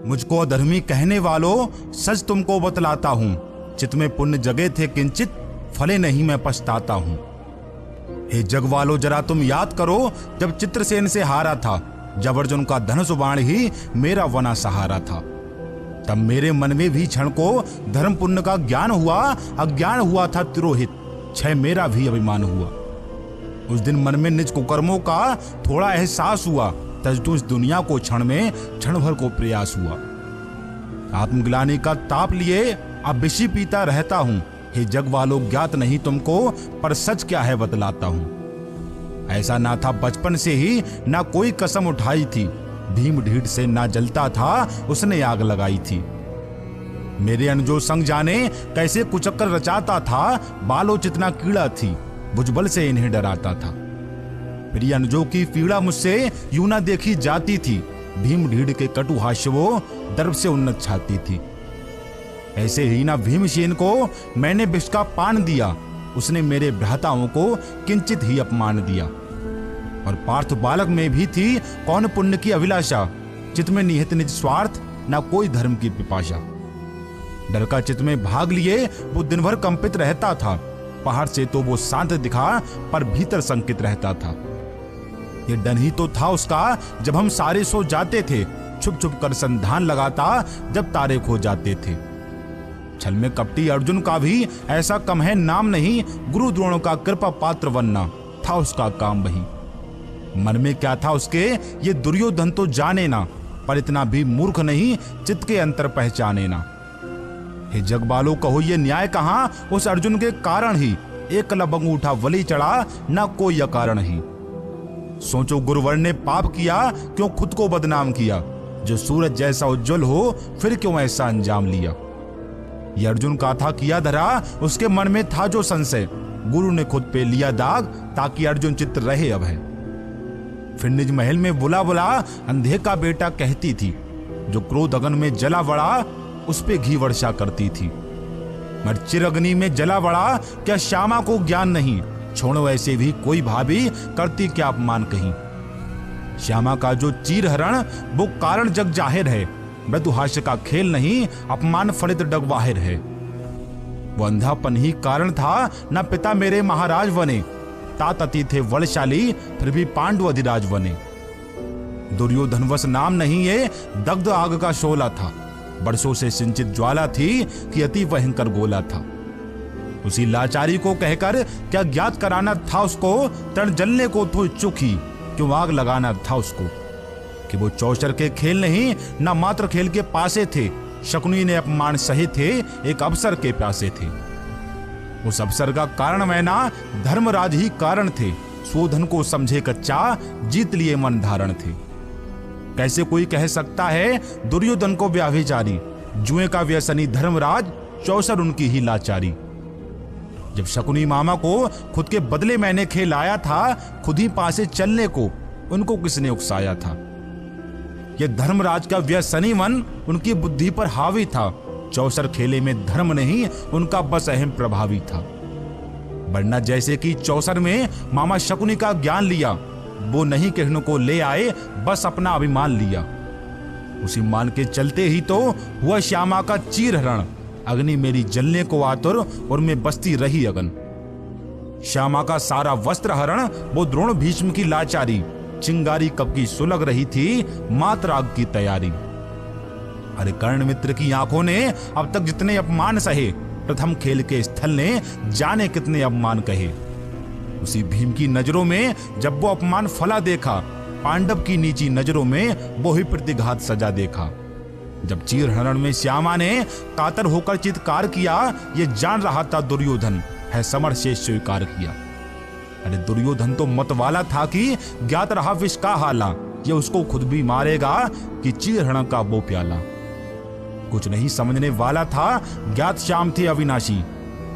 मुझको अधर्मी कहने वालों, सच तुमको बतलाता हूं, चित्त में पुण्य जगे थे किंचित, फले नहीं मैं पछताता हूं। हे जग वालों, जरा तुम याद करो, जब चित्रसेन से हारा था, जब अर्जुन का धनुष बाण ही मेरा वना सहारा था, तब मेरे मन में भी क्षण को धर्म पुण्य का ज्ञान हुआ, अज्ञान हुआ था तिरोहित, क्षय मेरा भी अभिमान हुआ। उस दिन मन में निज कुकर्मों का थोड़ा एहसास हुआ, तजदू इस दुनिया को क्षण में क्षण भर को प्रयास हुआ। आत्मग्लानि का ताप लिए अब विषि पीता रहता हूं, हे जग वालों ज्ञात नहीं तुमको, पर सच क्या है बतलाता हूं। ऐसा ना था बचपन से ही ना कोई कसम उठाई थी, भीम ढीठ से ना जलता था उसने आग लगाई थी। मेरे अनजो संग जाने कैसे कुचक्कर रचाता था, बालोचित ना कीड़ा थी, भुजबल से इन्हें डराता था। प्रिय अनजो की पीड़ा मुझसे यूं ना देखी जाती थी, भीम ढीठ के कटु हास्य वो दर्प से उन्नत छाती थी। ऐसे ही ना भीमसेन को मैंने विष का पान दिया, उसने मेरे भ्राताओं को किंचित ही अपमान दिया। और पार्थ बालक में भी थी कौन पुण्य की अभिलाषा, चित्त में निहित निज स्वार्थ, ना कोई धर्म की पिपाशा। डर का चित्त में भाग लिए वो दिन भर कंपित रहता था, पहाड़ से तो वो शांत दिखा पर भीतर संकित रहता था। ये डर ही तो था उसका जब हम सारे सो जाते थे, छुप छुप कर संधान लगाता जब तारे खो जाते थे। छल में कपटी अर्जुन का भी ऐसा कम है नाम नहीं, गुरु द्रोणों का कृपा पात्र बनना था उसका काम वही। मन में क्या था उसके ये दुर्योधन तो जाने ना, पर इतना भी मूर्ख नहीं चित्त के अंतर पहचाने ना। हे जग बालो कहो ये न्याय कहां, उस अर्जुन के कारण ही एक लबंग उठा वली चढ़ा, ना कोई अकारण ही। सोचो गुरुवर ने पाप किया, क्यों खुद को बदनाम किया, जो सूरज जैसा उज्जवल हो फिर क्यों ऐसा अंजाम लिया। ये अर्जुन का था किया धरा, उसके मन में था जो संशय, गुरु ने खुद पे लिया दाग ताकि अर्जुन चित्त रहे अब है। फिर निज महल में बुला बुला अंधे का बेटा कहती थी, जो क्रोध अगन में जला बड़ा उस पे घी वर्षा करती थी। मर चिर अग्नि में जला बड़ा, क्या श्यामा को ज्ञान नहीं, छोड़ो ऐसे भी कोई भाभी करती क्या अपमान कहीं। श्यामा का जो चीर हरण वो कारण जग जाहिर है, मृदुहास्य का खेल नहीं अपमान फलित डगवाहिर है। वो अंधापन ही कारण था, न पिता मेरे महाराज बने, तात अति थे बलशाली फिर भी पांडु अधिराज बने। दुर्योधनवश नाम नहीं ये दग्ध आग का शोला था, बरसों से सिंचित ज्वाला थी कि अति भयंकर गोला था। उसी लाचारी को कहकर क्या ज्ञात कराना था उसको, तन जलने को तो इच्छुक ही क्यों आग लगाना था उसको। कि वो चौचर के खेल नहीं ना मात्र खेल के पासे थे, शकुनी ने अपमान सहे थे एक अवसर के प्यासे थे। उस अवसर का कारण मैं ना धर्मराज ही कारण थे, शोधन को समझे कच्चा जीत लिए मन धारण थे। कैसे कोई कह सकता है दुर्योधन को व्याभिचारी, जुए का व्यसनी धर्मराज चौसर उनकी ही लाचारी। जब शकुनी मामा को खुद के बदले मैंने खेलाया था, खुद ही पासे चलने को उनको किसने उकसाया था। ये धर्मराज का व्यसनी मन उनकी बुद्धि पर हावी था, चौसर खेले में धर्म नहीं उनका बस अहम प्रभावी था। वरना जैसे कि चौसर में मामा शकुनी का ज्ञान लिया, वो नहीं कहने को ले आए बस अपना अभिमान लिया। उसी मान के चलते ही तो हुआ श्यामा का चीर हरण, अग्नि मेरी जलने को आतुर और मैं बसती रही अगन। श्यामा का सारा वस्त्र हरण वो द्रोण भीष्म की लाचारी, चिंगारी कब की सुलग रही थी मात्र आग की तैयारी। अरे कर्ण मित्र की आंखों ने अब तक जितने अपमान सहे, प्रथम खेल के स्थल ने जाने कितने अपमान कहे। उसी भीम की नजरों में जब वो अपमान फला देखा, पांडव की नीची नजरों में वो ही प्रतिघात सजा देखा। जब चीर हरण में श्यामा ने कातर होकर चित्कार किया, ये जान रहा था दुर्योधन है समर शेष स्वीकार किया। अरे दुर्योधन तो मत वाला था कि ज्ञात रहा विष का हाला, ये उसको खुद भी मारेगा कि चीर हरण का वो प्याला। कुछ नहीं समझने वाला था ज्ञात श्याम थे अविनाशी,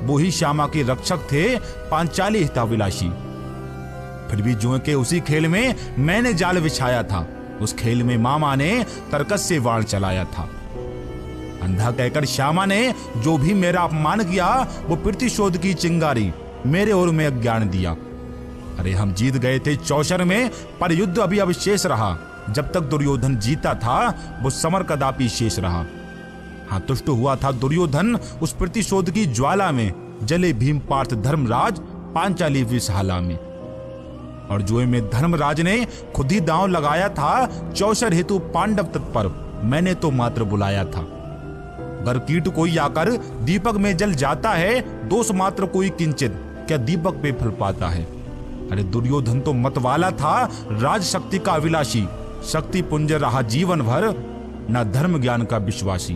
वो ही श्यामा के रक्षक थे पांचाली हिताभिलाषी। फिर भी जुए के उसी खेल में मैंने जाल बिछाया था, उस खेल में मामा ने तरकस से वाण चलाया था। अंधा कहकर श्यामा ने जो भी मेरा अपमान किया, वो प्रतिशोध की चिंगारी मेरे और में अज्ञान दिया। अरे हम जीत गए थे चौसर में, पर युद्ध अभी अवशेष रहा, जब तक दुर्योधन जीता था वो समर कदापि शेष रहा। हाँ, तुष्ट हुआ था दुर्योधन उस प्रतिशोध की ज्वाला में, जले भीम पार्थ धर्मराज पांचाली विषहाला में। और जुए में धर्मराज ने खुद ही दांव लगाया था, चौसर हेतु पांडव तत्पर मैंने तो मात्र बुलाया था। गर कीट कोई आकर दीपक में जल जाता है, दोष मात्र कोई किंचित क्या दीपक पे फल पाता है। अरे दुर्योधन तो मतवाला था, राज शक्ति का अभिलाषी, शक्ति पुंज रहा जीवन भर, न धर्म ज्ञान का विश्वासी।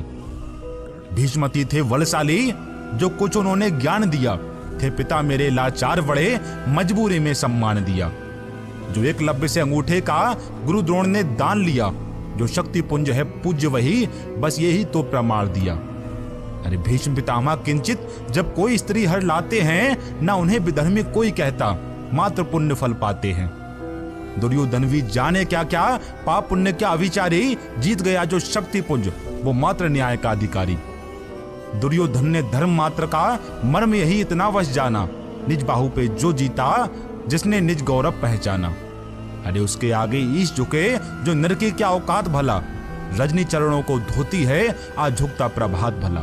भीष्मति थे बलशाली, जो कुछ उन्होंने ज्ञान दिया, थे पिता मेरे लाचार बड़े, मजबूरी में सम्मान दिया। जो एकलव्य से अंगूठे का गुरु द्रोण ने दान लिया, जो शक्ति पुंज है पूज्य वही, बस यही तो प्रमाण दिया। अरे भीष्म पितामह किंचित जब कोई स्त्री हर लाते हैं, ना उन्हें विधर्मी कोई कहता, मात्र पुण्य फल पाते हैं। दुर्योधन भी जाने क्या क्या पाप पुण्य क्या अविचारी, जीत गया जो शक्ति पुंज वो मात्र न्याय का अधिकारी। दुर्योधन ने धर्म मात्र का मर्म यही इतना वश जाना, निज बाहु पे जो जीता जिसने निज गौरव पहचाना। अरे उसके आगे ईश झुके जो नर की क्या औकात भला, रजनी चरणों को धोती है आज झुकता प्रभात भला।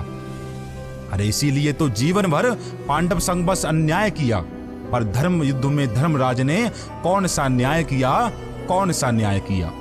अरे इसीलिए तो जीवन भर पांडव संग बस अन्याय किया, पर धर्म युद्ध में धर्मराज ने कौन सा न्याय किया, कौन सा न्याय किया।